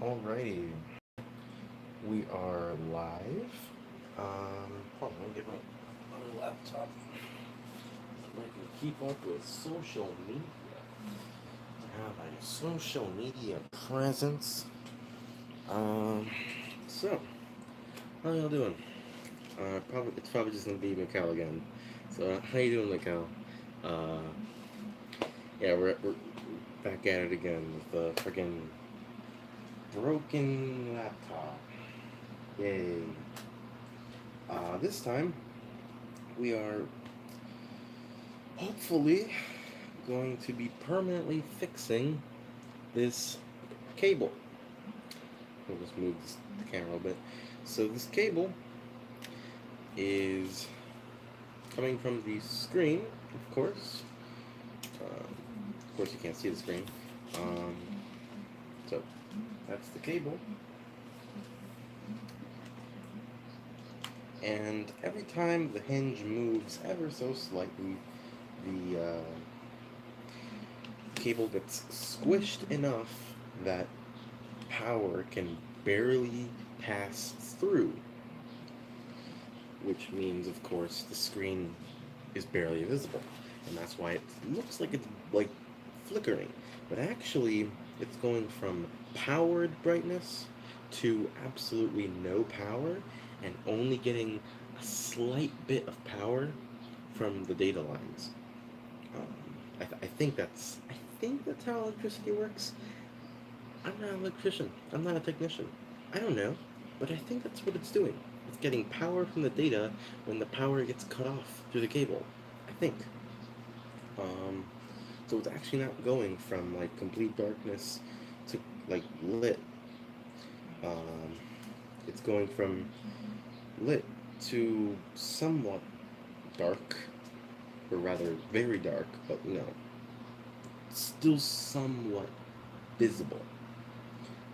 Alrighty, we are live. Hold on, let me get my other laptop. I can keep up with social media. Have a social media presence. Um, so how y'all doing? It's probably just gonna be Mikal again. So how you doing, Mikal? Uh, yeah, we're back at it again with the freaking broken laptop. Yay. This time we are hopefully going to be permanently fixing this cable. I'll just move the camera a bit. So this cable is coming from the screen, of course. Of course, you can't see the screen. So that's the cable. And every time the hinge moves ever so slightly, the cable gets squished enough that power can barely pass through, which means, of course, the screen is barely visible, and that's why it looks like it's like flickering, but actually it's going from powered brightness to absolutely no power and only getting a slight bit of power from the data lines. I think that's how electricity works. I'm not an electrician. I'm not a technician. I don't know, but I think that's what it's doing. It's getting power from the data when the power gets cut off through the cable. I think. Um, so it's actually not going from like complete darkness to like lit. Um, it's going from lit to somewhat dark, or rather very dark, but still somewhat visible.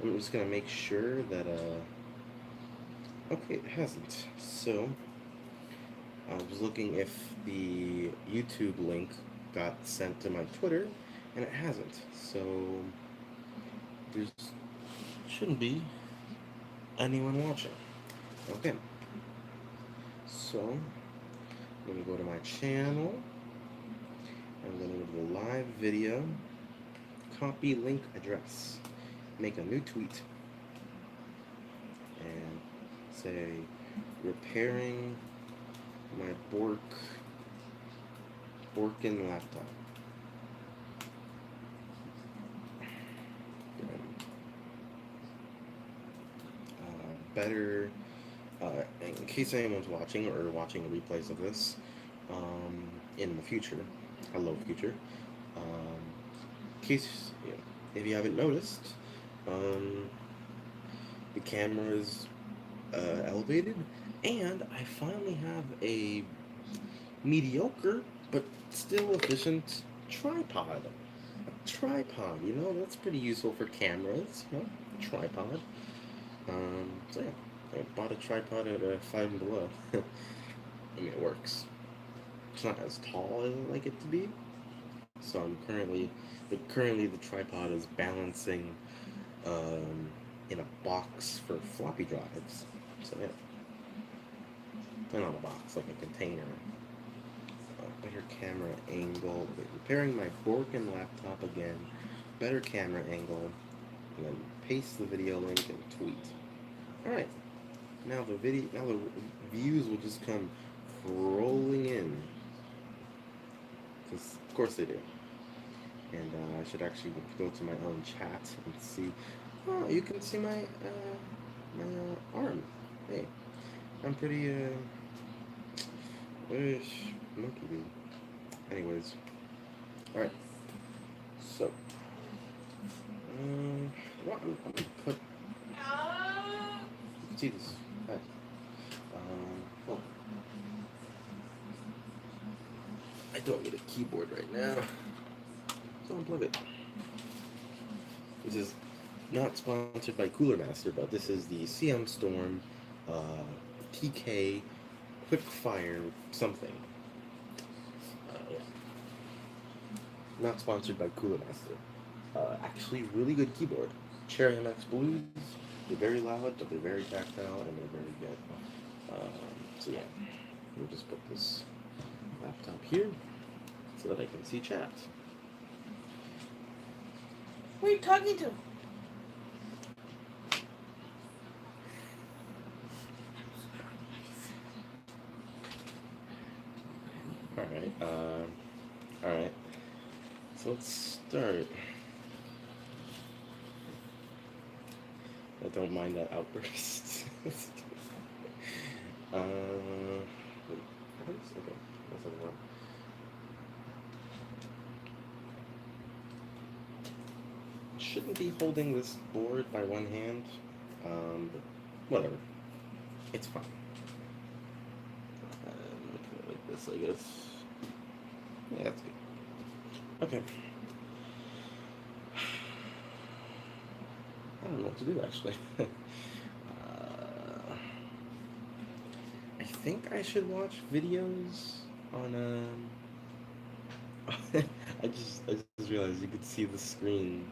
I'm just gonna make sure that okay, it hasn't. So I was looking if the YouTube link got sent to my Twitter, and it hasn't. So there shouldn't be anyone watching. Okay. So I'm gonna go to my channel. I'm gonna go to the live video. Copy link address. Make a new tweet. And say repairing my Borkin laptop. Better, in case anyone's watching or watching replays of this in the future, hello future, in case, if you haven't noticed, the camera is elevated, and I finally have a mediocre but still efficient tripod. A tripod, that's pretty useful for cameras, tripod. So yeah, I bought a tripod at Five and Below. I mean, it works. It's not as tall as I like it to be. So currently the tripod is balancing in a box for floppy drives. So yeah, not a box, like a container. Better camera angle. Repairing my Borkin laptop again. Better camera angle. And then paste the video link and tweet. All right. Now the views will just come rolling in. Because of course they do. And I should actually go to my own chat and see. Oh, you can see my arm. Hey, I'm pretty monkey dude. Anyways, all right. So, what I'm gonna put. You can see this. Hi. Oh. I don't need a keyboard right now, so unplug it. This is not sponsored by Cooler Master, but this is the CM Storm TK Quickfire something. Yeah. Not sponsored by Cooler Master. Actually, really good keyboard. Cherry MX Blues. They're very loud, but they're very tactile, and they're very good. So yeah, we'll just put this laptop here so that I can see chat. Who are you talking to? All right. All right. So let's start. I don't mind that outburst. Wait, okay, that's not wrong. Shouldn't be holding this board by one hand, but whatever. It's fine. Like this, I guess. Yeah, that's good. Okay. I don't know what to do actually. I think I should watch videos on I just realized you could see the screen,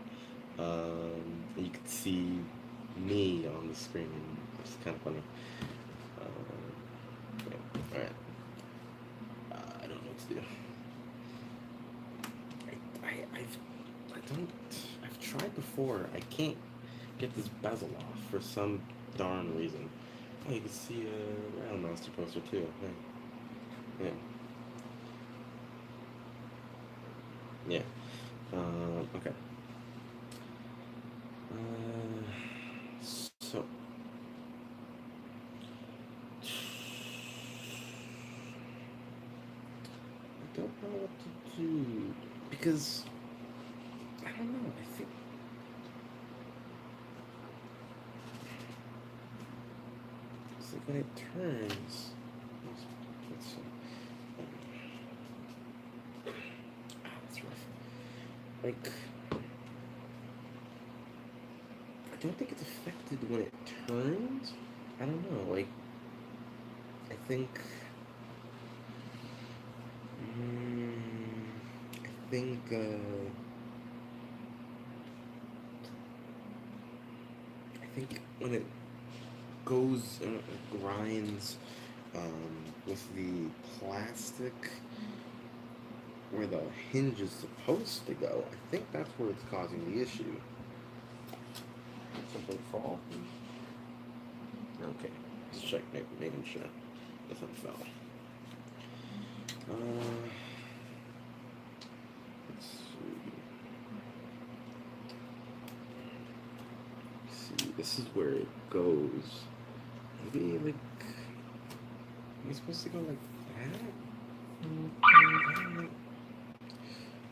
and you could see me on the screen. It's kind of funny. Yeah, all right. I don't know what to do. I don't. I've tried before. I can't get this bezel off for some darn reason. Oh, you can see a Round Master poster too. Yeah. Yeah. Okay. So I don't know what to do because I don't know. I think it's like when it turns. Let's see. That's rough. Like I don't think it's affected when it turns. I don't know. Like I think. I think. I think when it goes and it grinds with the plastic where the hinge is supposed to go, I think that's where it's causing the issue. Did something fall? Okay, let's check, making sure nothing fell. Let's see. This is where it goes. Maybe like, am I supposed to go like that?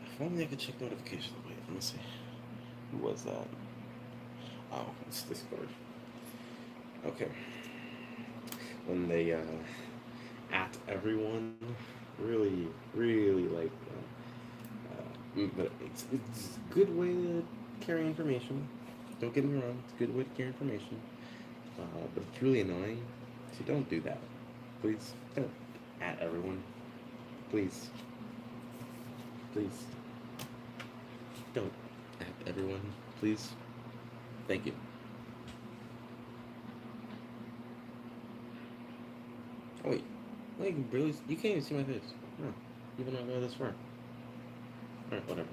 If only I could check notifications. Wait, let me see. Who was that? Oh, it's Discord. Okay. When they at everyone, really like. But it's a good way to carry information. Don't get me wrong. It's a good way to carry information. But it's really annoying. So don't do that. Please don't at everyone. Please. Please. Don't at everyone. Please. Thank you. Oh wait. No, you can barely. You can't even see my face. No. Even though I go this far. Alright, whatever.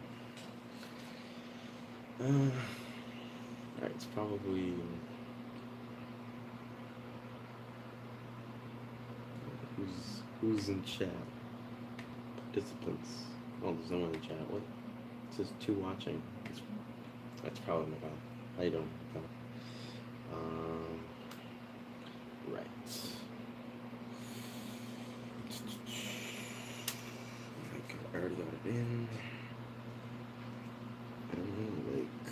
Alright, it's probably. Who's in chat? Participants. Oh, there's no one in chat. What? It says two watching. That's probably my phone. How you doing? Right. Okay, I already got it in. I don't know, like.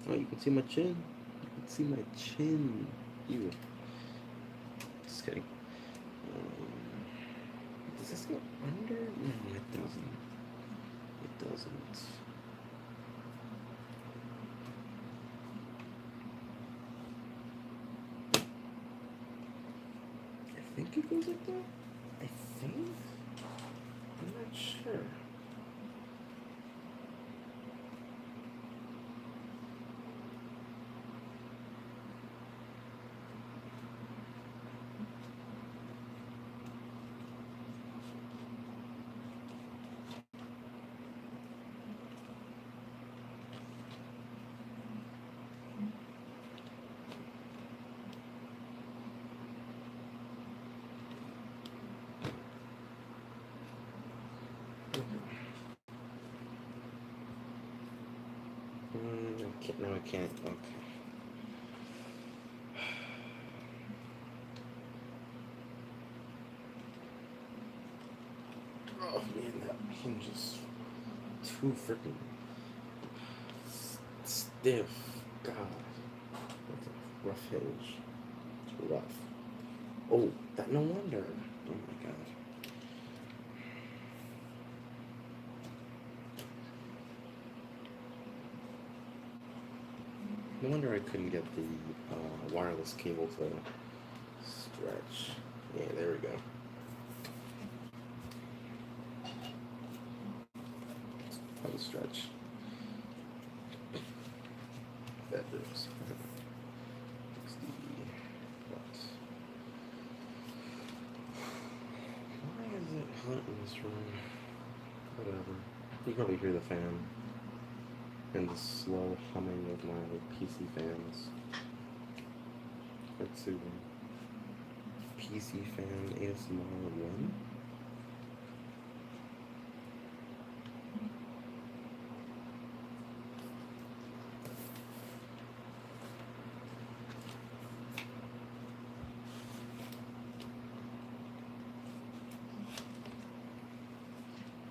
Oh, you can see my chin. You can see my chin. You. Just kidding. Does this go under? No, it doesn't. It doesn't. I think it goes like that. I think. I'm not sure. No, I can't. Okay. Oh man, that hinge is too freaking stiff. God, that's a rough hinge. It's rough. Oh, that no wonder. Oh my god. No wonder I couldn't get the wireless cable to stretch. Yeah, there we go. That was stretch. That is. What? Why is it hot in this room? Whatever. You can probably hear the fan and the slow humming of my PC fans. That's soothing. PC fan ASMR 1.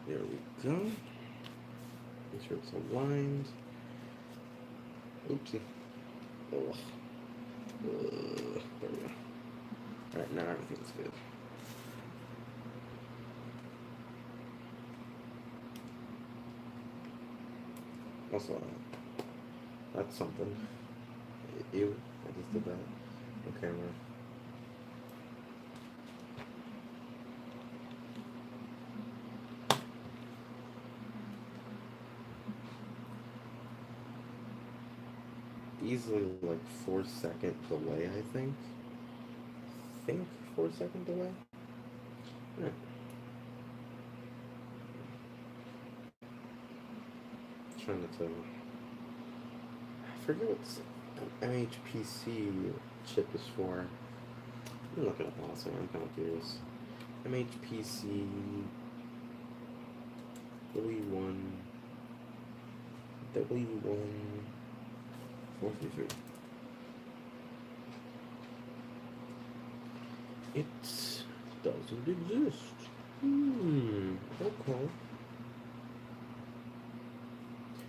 There we go. Make sure it's aligned. Oopsie. Ugh. There we go. Alright, now everything's good. Also, that's something. Ew, I just did that on camera. Easily like 4-second delay, I think. 4-second delay? Yeah. Trying to I forget what MHPC chip is for. I'm looking up also, I'm kind of curious. MHPC W1 433. It doesn't exist. Okay.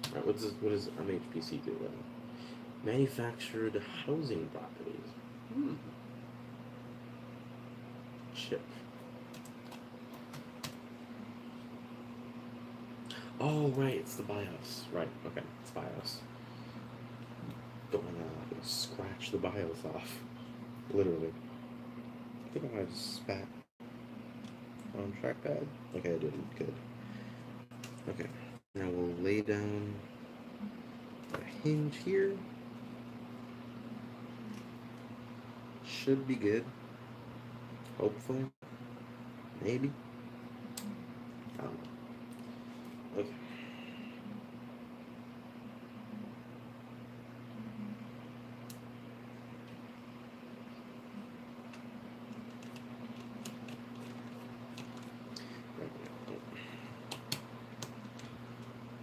Alright, what does MHPC do then? Manufactured housing properties. Chip. Oh, right, it's the BIOS. Right, okay, it's BIOS. Don't wanna scratch the BIOS off. Literally. I think I might have spat on trackpad. Okay, I didn't. Good. Okay, now we'll lay down a hinge here. Should be good. Hopefully. Maybe. I don't know. Okay.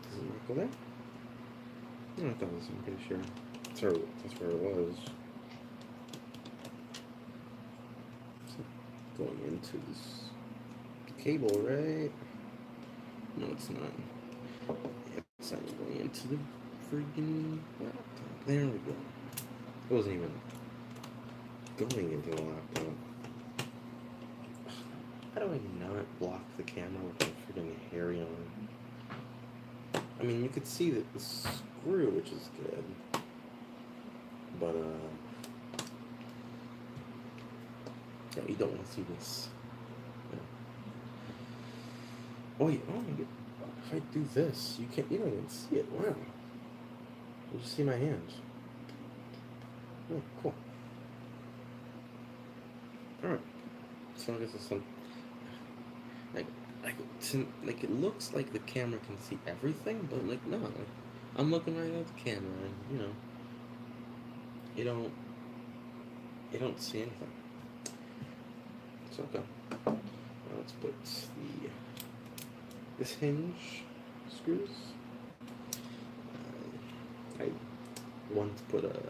Does it not go there? No, it does. I'm pretty sure. That's where it was. Going into this cable, right? No, it's not. It's not going into the freaking laptop. There we go. It wasn't even going into the laptop. How do I not block the camera with my freaking hairy arm? I mean, you could see that the screw, which is good, but yeah, you don't want to see this. Yeah. Oh wait, oh my god! If I do this, you don't even see it. Wow, you just see my hands. Oh, cool. All right. So I guess it's some like like it looks like the camera can see everything, but like no, like, I'm looking right at the camera, and you don't see anything. It's okay. Now let's put this hinge screws. once put a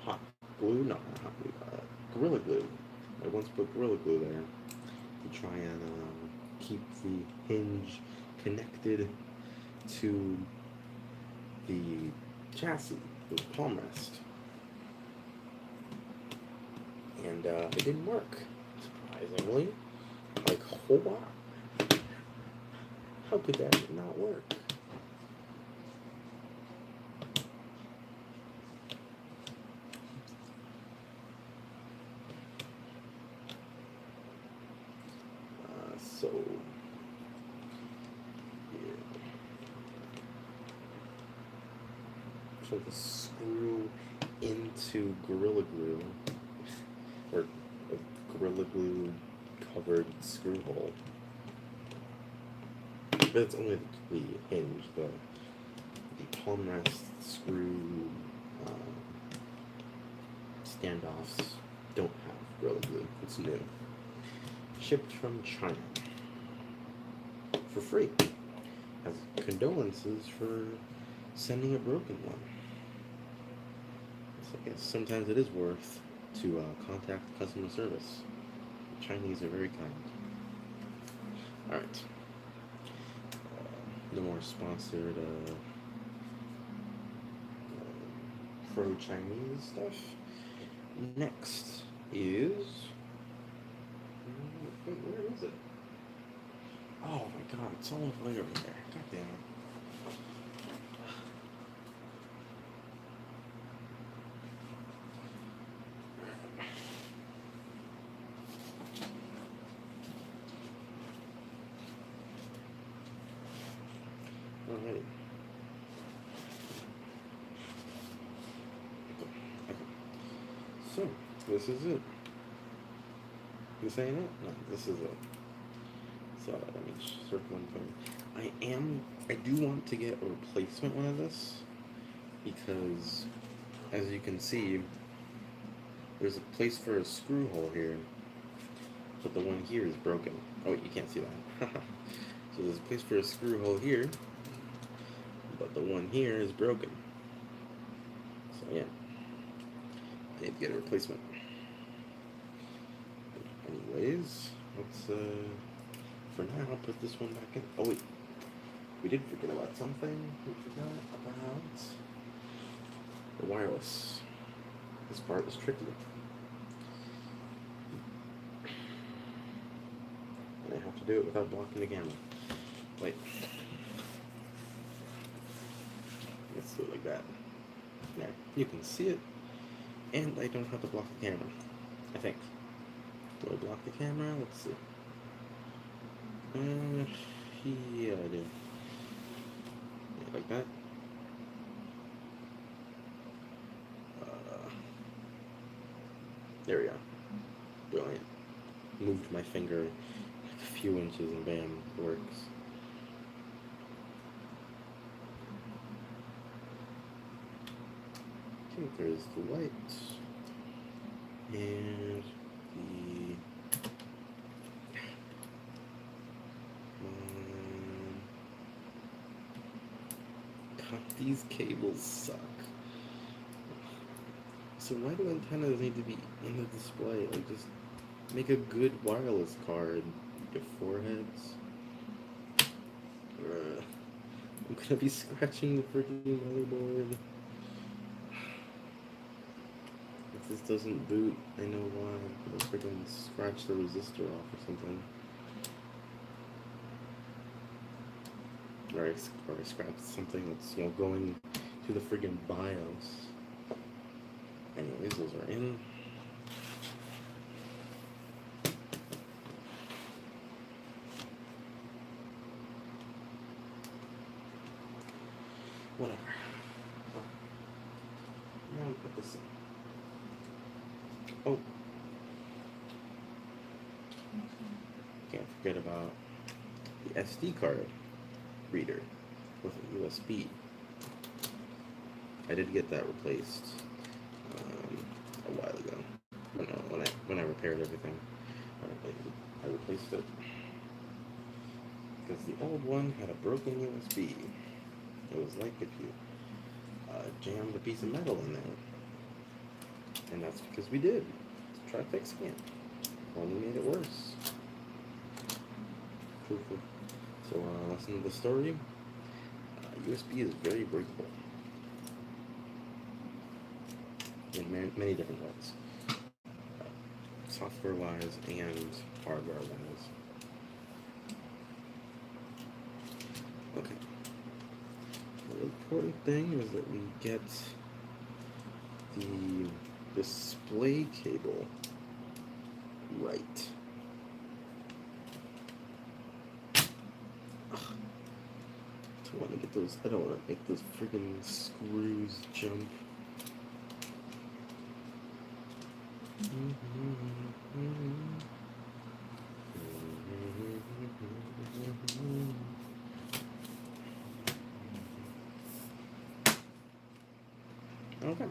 hot glue, no, not hot glue, Gorilla Glue. I once put Gorilla Glue there to try and keep the hinge connected to the chassis, the palm rest. And it didn't work, surprisingly. Like, what? How could that not work? So, yeah. So the screw into Gorilla Glue, or a Gorilla Glue covered screw hole. But it's only the hinge, the palm rest screw standoffs don't have Gorilla Glue. It's new. Shipped from China. For free. As condolences for sending a broken one. So I guess sometimes it is worth to contact customer service. The Chinese are very kind. Alright. No more sponsored pro-Chinese stuff. Next is... Wait, where is it? Oh my god, it's all way over there. God damn it. Alrighty. Okay. So, this is it. This ain't it? No, this is it. So, let me circle one thing. I do want to get a replacement one of this, because, as you can see, there's a place for a screw hole here, but the one here is broken. Oh wait, you can't see that. So there's a place for a screw hole here, but the one here is broken. So yeah, I need to get a replacement. Anyways, let's for now I'll put this one back in. Oh wait, we did forget about something. We forgot about the wireless. This part is tricky. And I have to do it without blocking the camera. Wait. Let's do it like that. There, you can see it, and I don't have to block the camera. I think. Do I block the camera? Let's see. Yeah, I do. Yeah, like that. There we go. Brilliant. Moved my finger like a few inches and bam, it works. Okay, there's the light. And the... God, these cables suck. So why do antennas need to be in the display? Like, just make a good wireless card. Get 4 heads. I'm gonna be scratching the freaking motherboard. If this doesn't boot, I know why. I'm gonna freaking scratch the resistor off or something. Or I scratched something that's, going to the friggin' BIOS. Anyways, those are in. Whatever. Now we put this in. Oh. Can't forget about the SD card reader with a USB. I did get that replaced a while ago. When I repaired everything, I replaced it because the old one had a broken USB. It was like if you jammed a piece of metal in there. And that's because we did. To try fixing it. Only made it worse. Truthfully. So, lesson of the story, USB is very breakable. In many different ways. Software-wise and hardware-wise. Okay. The important thing is that we get the display cable right. I don't want to get those. I don't want to make those friggin' screws jump. Okay.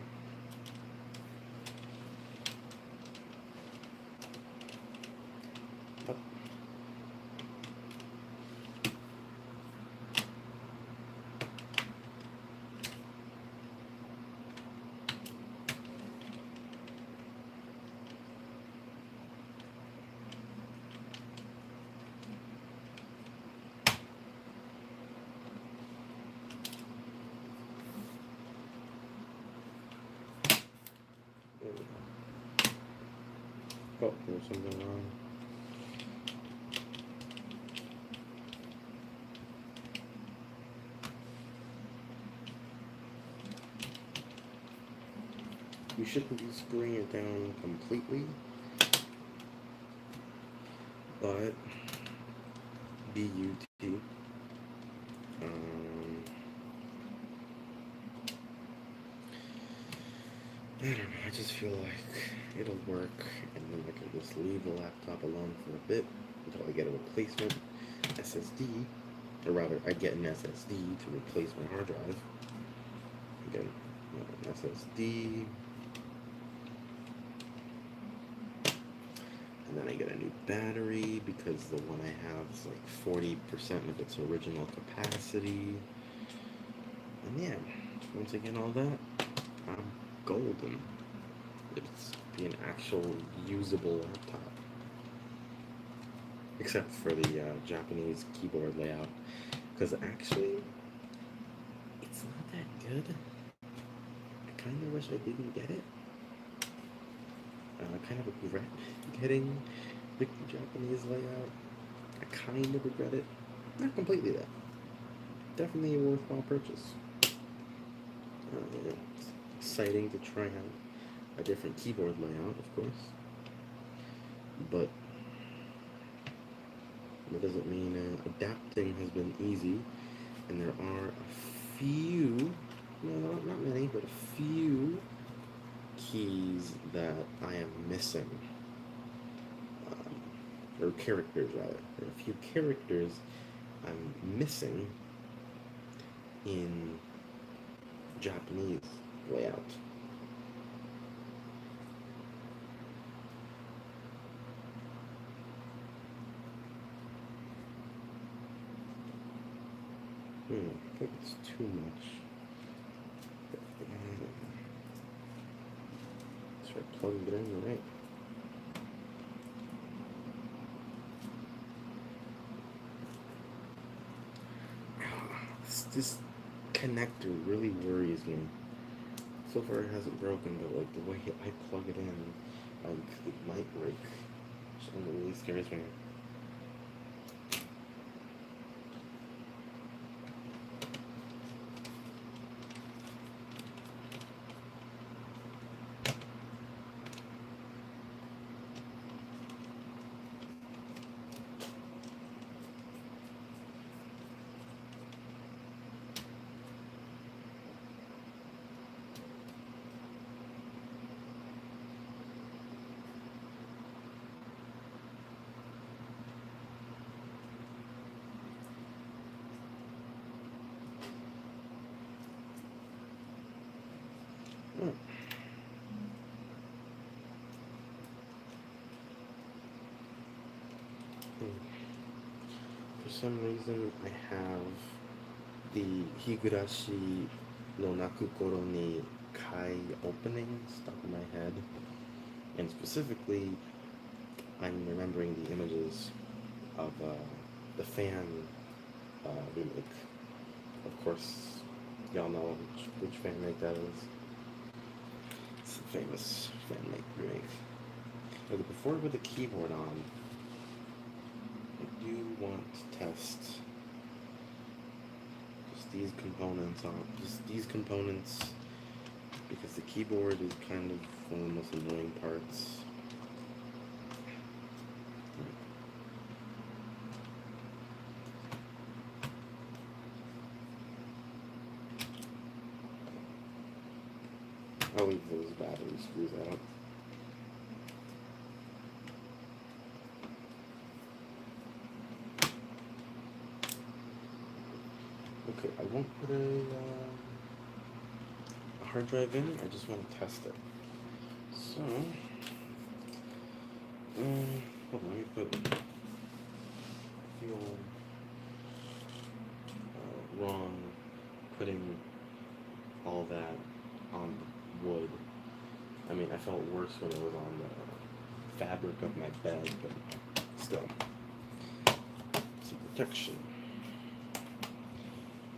Up. There we go. Oh, there's something wrong. You shouldn't be spraying it down completely, but BUT. I don't know, I just feel like it'll work, and then I can just leave the laptop alone for a bit until I get a replacement SSD, or rather, I get an SSD to replace my hard drive. Again, an SSD, and then I get a new battery because the one I have is like 40% of its original capacity. And yeah, once I get all that, I'm golden. It's be an actual usable laptop. Except for the Japanese keyboard layout. Because actually, it's not that good. I kind of wish I didn't get it. I kind of regret getting the Japanese layout. I kind of regret it. Not completely though. Definitely a worthwhile purchase. It's exciting to try out a different keyboard layout, of course. But that doesn't mean adapting has been easy. And there are a few, no, not many, but a few keys that I am missing. Or characters, rather. There are a few characters I'm missing in Japanese layout. I think it's too much. Start plugging it in, right? This connector really worries me. So far it hasn't broken, but like the way I plug it in, it might break. So it really scares me. Oh. For some reason, I have the Higurashi no nakukoro ni kai opening stuck in my head. And specifically, I'm remembering the images of the fan remake. Of course, y'all know which fan remake that is. It's a famous fan remake. Okay, before we put the keyboard on, I do want to test just these components on these components because the keyboard is kind of one of the most annoying parts. I'll leave those battery screws out. Okay, I won't put a hard drive in. I just want to test it. So, hold on, let me put feel wrong putting all that on wood. I mean, I felt worse when it was on the fabric of my bed, but still, some protection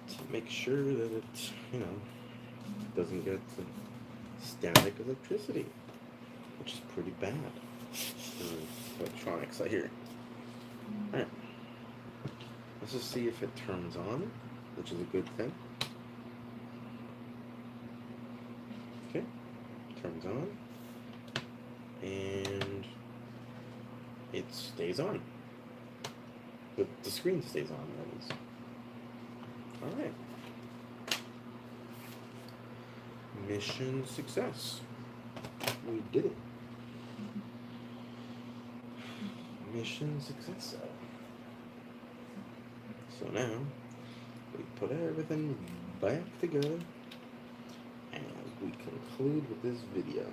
to make sure that it, doesn't get static electricity, which is pretty bad for electronics, I hear. Alright, let's just see if it turns on, which is a good thing. Okay, turns on, and it stays on. The screen stays on, that is. Alright. Mission success. We did it. Mission success. So now, we put everything back together and we conclude with this video.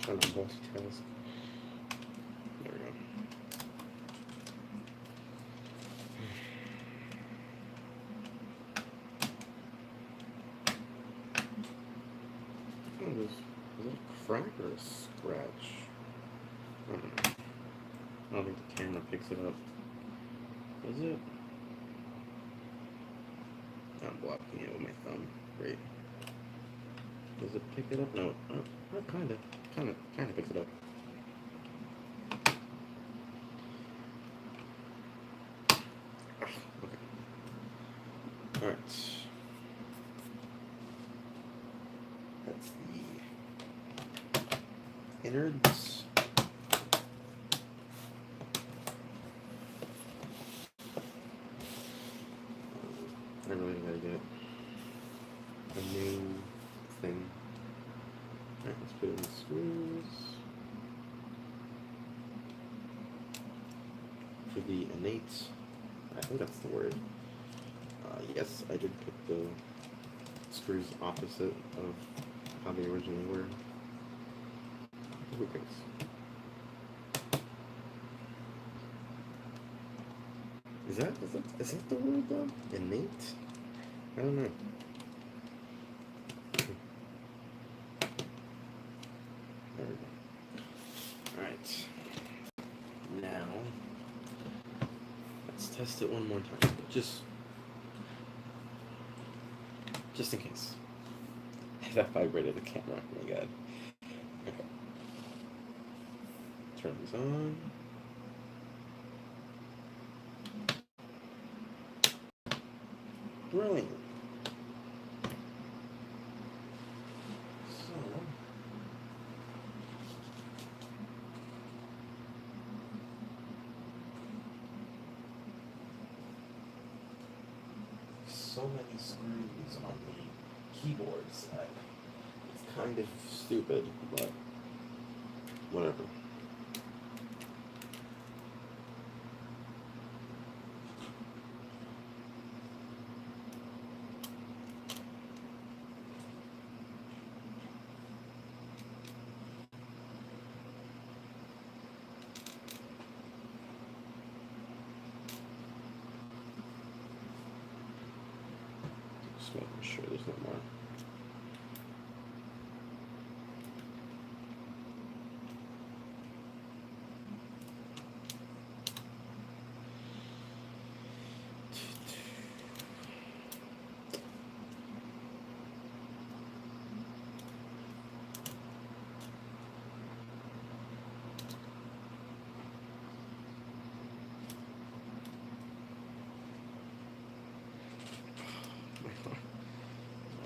Trying to multitask. There we go. Oh, is it a crack or a scratch? I don't know. I don't think the camera picks it up. Is it? I'm blocking it with my thumb. Great. Does it pick it up? No. Kinda picks it up. Okay. Alright. That's the innards. I really gotta get a new thing. Alright, let's put in the screws. For the innate, I think that's the word. Yes, I did put the screws opposite of how they originally were. Who cares? Is that the word though? Innate? I don't know. There we go. Alright. Now, let's test it one more time. Just in case. That vibrated the camera. Oh my god. Okay. Turn this on. Brilliant. So, many screws on the keyboard side. It's kind of stupid, but whatever. Just making sure there's no more.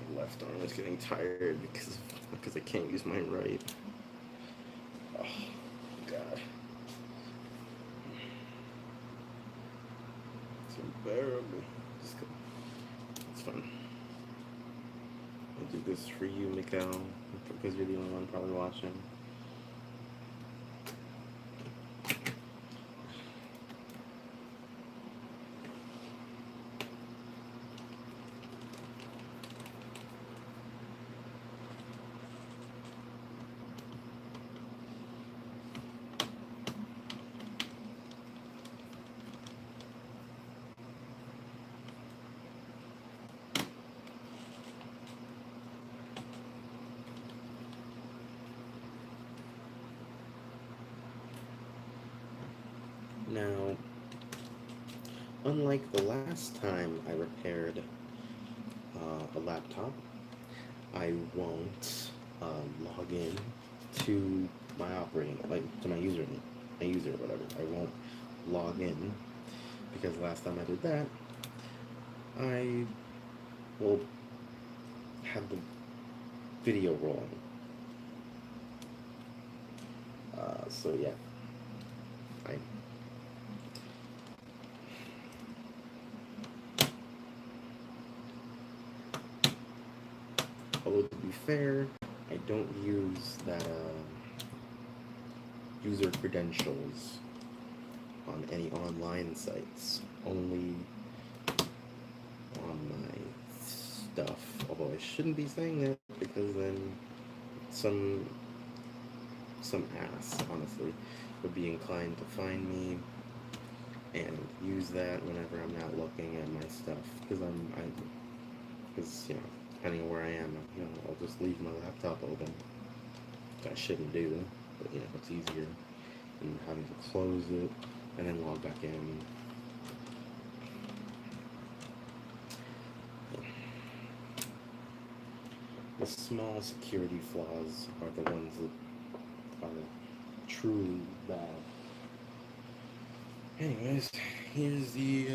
My left arm is getting tired because I can't use my right. Oh God, it's unbearable. It's fun. I do this for you, Mikkel, because you're the only one probably watching. Now, unlike the last time I repaired a laptop, I won't log in to my to my user or whatever. I won't log in because last time I did that, I will have the video rolling. So yeah, although to be fair, I don't use that user credentials on any online sites, only on my stuff. Although I shouldn't be saying that because then some ass, honestly, would be inclined to find me and use that whenever I'm not looking at my stuff because depending on where I am, I'll just leave my laptop open, which I shouldn't do, but it's easier than having to close it and then log back in. The small security flaws are the ones that are truly bad. Anyways, here's the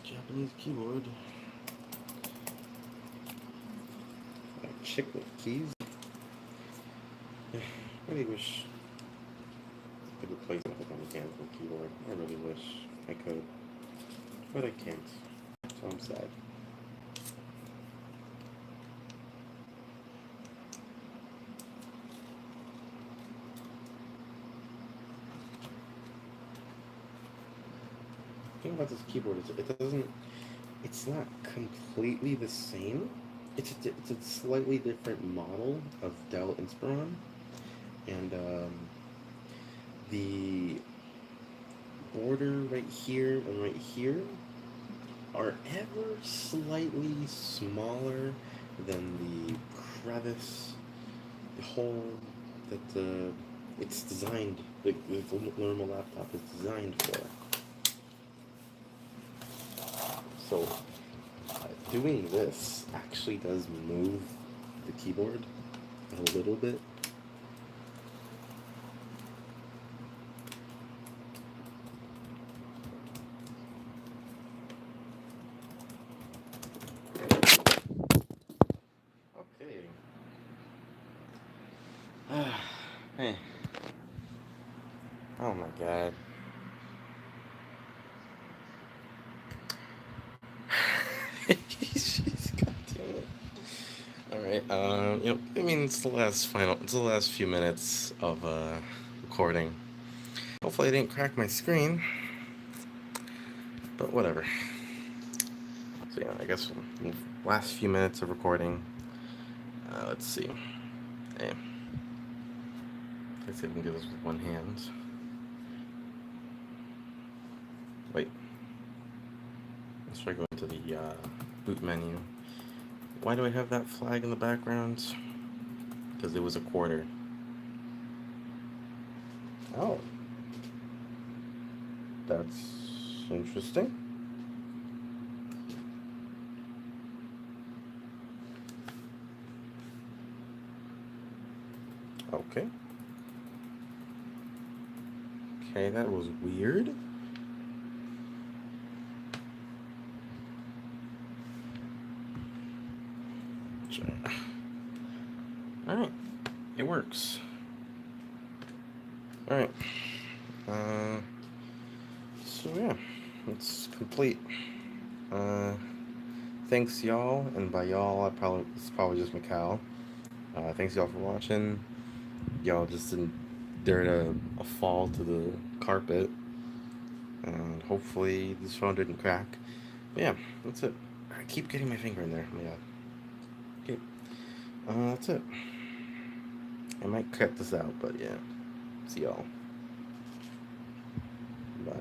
Japanese keyboard. Chiclet keys. I really wish I could replace it with a mechanical keyboard. I really wish I could, but I can't. So I'm sad. The thing about this keyboard is it's not completely the same. It's a slightly different model of Dell Inspiron, and the border right here and right here are ever slightly smaller than the crevice, the hole that it's designed, the normal laptop is designed for. So doing this actually does move the keyboard a little bit. God. Jeez, God damn it. All right. I mean, it's the last few minutes of recording. Hopefully, I didn't crack my screen, but whatever. So yeah, I guess last few minutes of recording. Let's see. Hey, let's see if I can do this with one hand. Wait. Let's try going to the boot menu. Why do I have that flag in the background? Because it was a quarter. Oh. That's interesting. Okay. Okay, that was weird. Alright. It works. Alright. Uh, so yeah, it's complete. Thanks y'all, and by y'all, it's probably just Macau. Thanks y'all for watching. Y'all just didn't dare to fall to the carpet, and hopefully this phone didn't crack. But yeah, that's it. I keep getting my finger in there. Oh my god. Okay. That's it. I might cut this out, but yeah. See y'all. Bye.